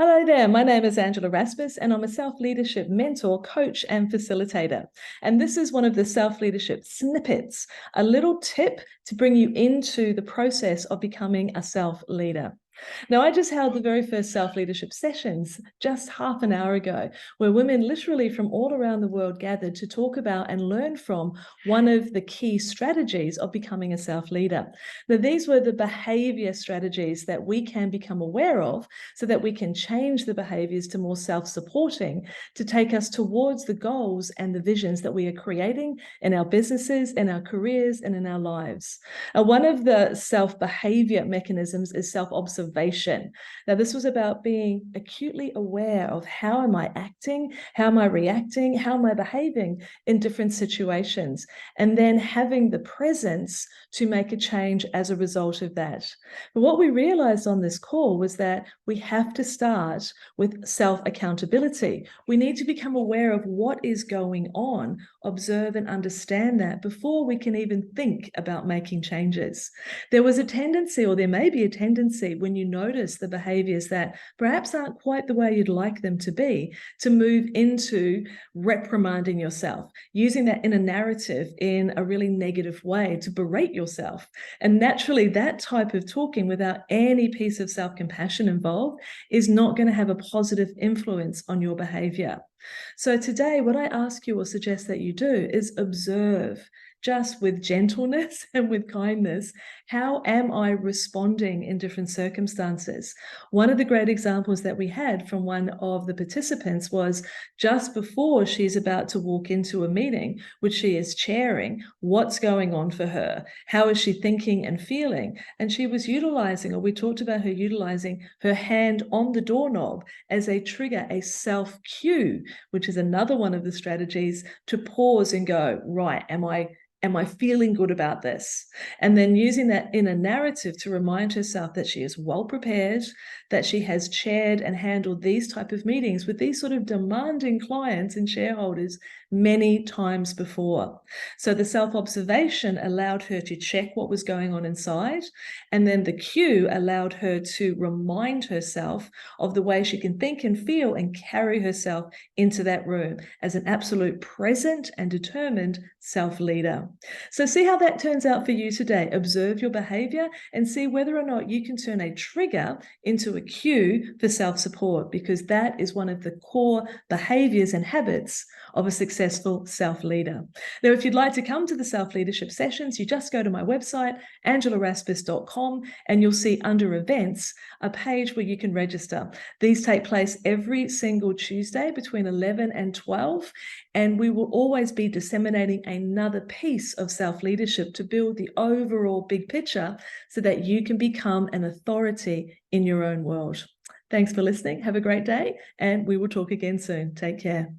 Hello there, my name is Angela Raspass, and I'm a self-leadership mentor, coach, and facilitator. And this is one of the self-leadership snippets, a little tip to bring you into the process of becoming a self-leader. Now, I just held the very first self-leadership sessions just half an hour ago, where women literally from all around the world gathered to talk about and learn from one of the key strategies of becoming a self-leader. Now, these were the behavior strategies that we can become aware of so that we can change the behaviors to more self-supporting to take us towards the goals and the visions that we are creating in our businesses, in our careers, and in our lives. One of the self-behavior mechanisms is self-observation. Now, this was about being acutely aware of how am I acting, how am I reacting, how am I behaving in different situations, and then having the presence to make a change as a result of that. But what we realized on this call was that we have to start with self-accountability. We need to become aware of what is going on, observe and understand that before we can even think about making changes. There was a tendency, or there may be a tendency, when you notice the behaviors that perhaps aren't quite the way you'd like them to be, to move into reprimanding yourself, using that inner narrative in a really negative way to berate yourself. And naturally, that type of talking without any piece of self-compassion involved is not going to have a positive influence on your behavior. So today, what I ask you or suggest that you do is observe, just with gentleness and with kindness, how am I responding in different circumstances? One of the great examples that we had from one of the participants was just before she's about to walk into a meeting, which she is chairing, what's going on for her? How is she thinking and feeling? And she was utilizing, or we talked about her utilizing her hand on the doorknob as a trigger, a self-cue, which is another one of the strategies to pause and go, right, am I feeling good about this? And then using that inner narrative to remind herself that she is well prepared, that she has chaired and handled these type of meetings with these sort of demanding clients and shareholders many times before. So the self-observation allowed her to check what was going on inside. And then the cue allowed her to remind herself of the way she can think and feel and carry herself into that room as an absolute present and determined self-leader. So see how that turns out for you today. Observe your behavior and see whether or not you can turn a trigger into a cue for self-support, because that is one of the core behaviors and habits of a successful self-leader. Now, if you'd like to come to the self-leadership sessions, you just go to my website, angelaraspass.com, and you'll see under events a page where you can register. These take place every single Tuesday between 11 and 12, and we will always be disseminating another piece of self-leadership to build the overall big picture so that you can become an authority in your own world. Thanks for listening. Have a great day, and we will talk again soon. Take care.